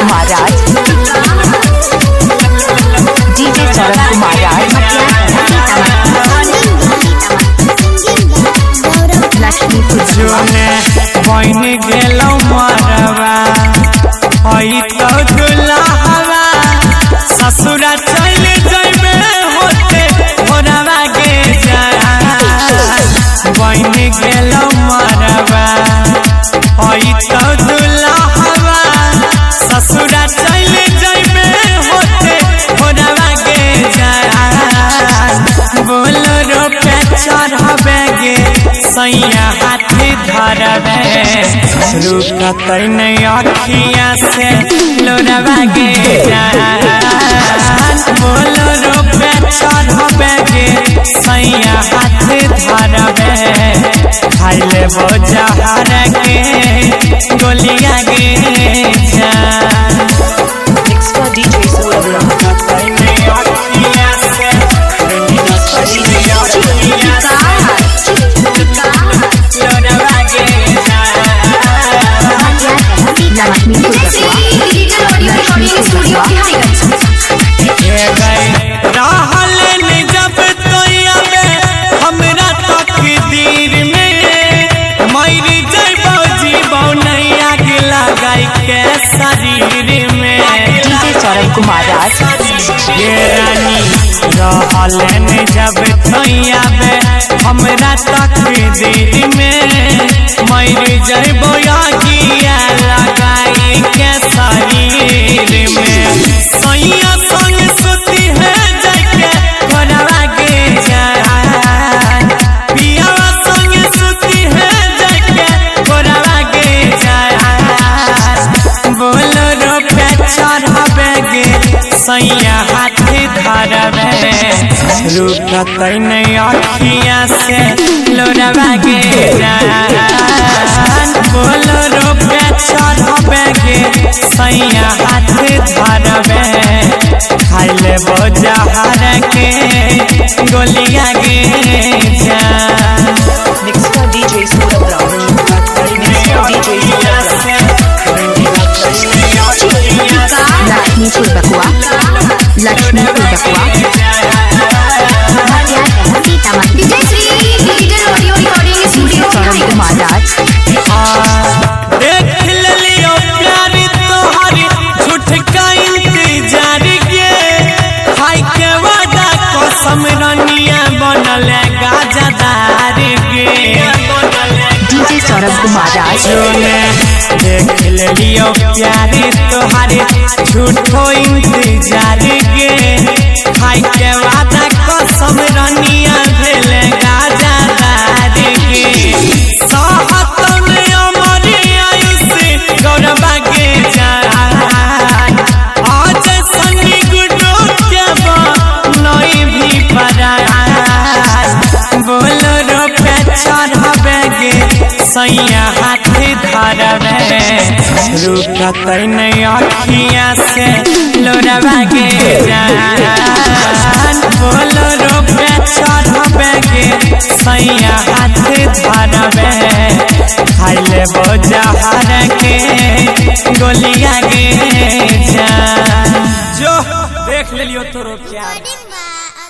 Kumar Raj, DJ चरण कुमार राज, लक्ष्मीपुर बन गेलो मरवा तो दुल्हवा ससुरा चल जइबे होते मोरवा गे बन गेलो मरवा तो दुल्हवा ससुरा चल जइबे होते मोरवा गे बोलो रो पे चढ़बे गे सैया हाथी धरबे रुकत नहीं अखिया से लोरवा गे बोलो रो पे चढ़बे गे सैया हाथी धरबे खाइले बोझहर के गोलिया गे शरीर में डीजे चरण कुमार राज, रानी रहलन जब थैयाबे हमरा तकदीर में मर जइबो आगिया लगाई के शरीर में सैया संग सुती है जाके घरवा गे पियावा संग सुती है जाके घरवा गे बोलो रो पे चढ़बे गे सैया हाथी धरबे रुकत नहीं अखिया से लोरवा गे बोलो रो पे चढ़बे गे सैया हाथी धरबे खाइले बोझहर के गोलिया गे लक्ष्मीपुर बकुआ, लक्ष्मीपुर बकुआ, डीजे चरण कुमार राज, देख लियो प्यार तोहरी झूठ का इंतजार गे खाई के वादा कसम रनिया बनल गाजदार गे डीजे चरण कुमार राज, देख लियो प्यार तोहरी झूठो इंतजार गे खाई के वादा कसम रनिया भेल गाजदार गे सहत में अमर आयुष गौरवा गे आज सनी गुडो के नई भी परा बोलो रो पे चढ़बे गे सैया हाथी धरबे रुकत नहीं अखिया से लोरवा गे बोलो रो पे चढ़बे गे सैया हाथी धरबे खाइले बोझहर के गोलिया गे जो देख लियो तोरो प्यार।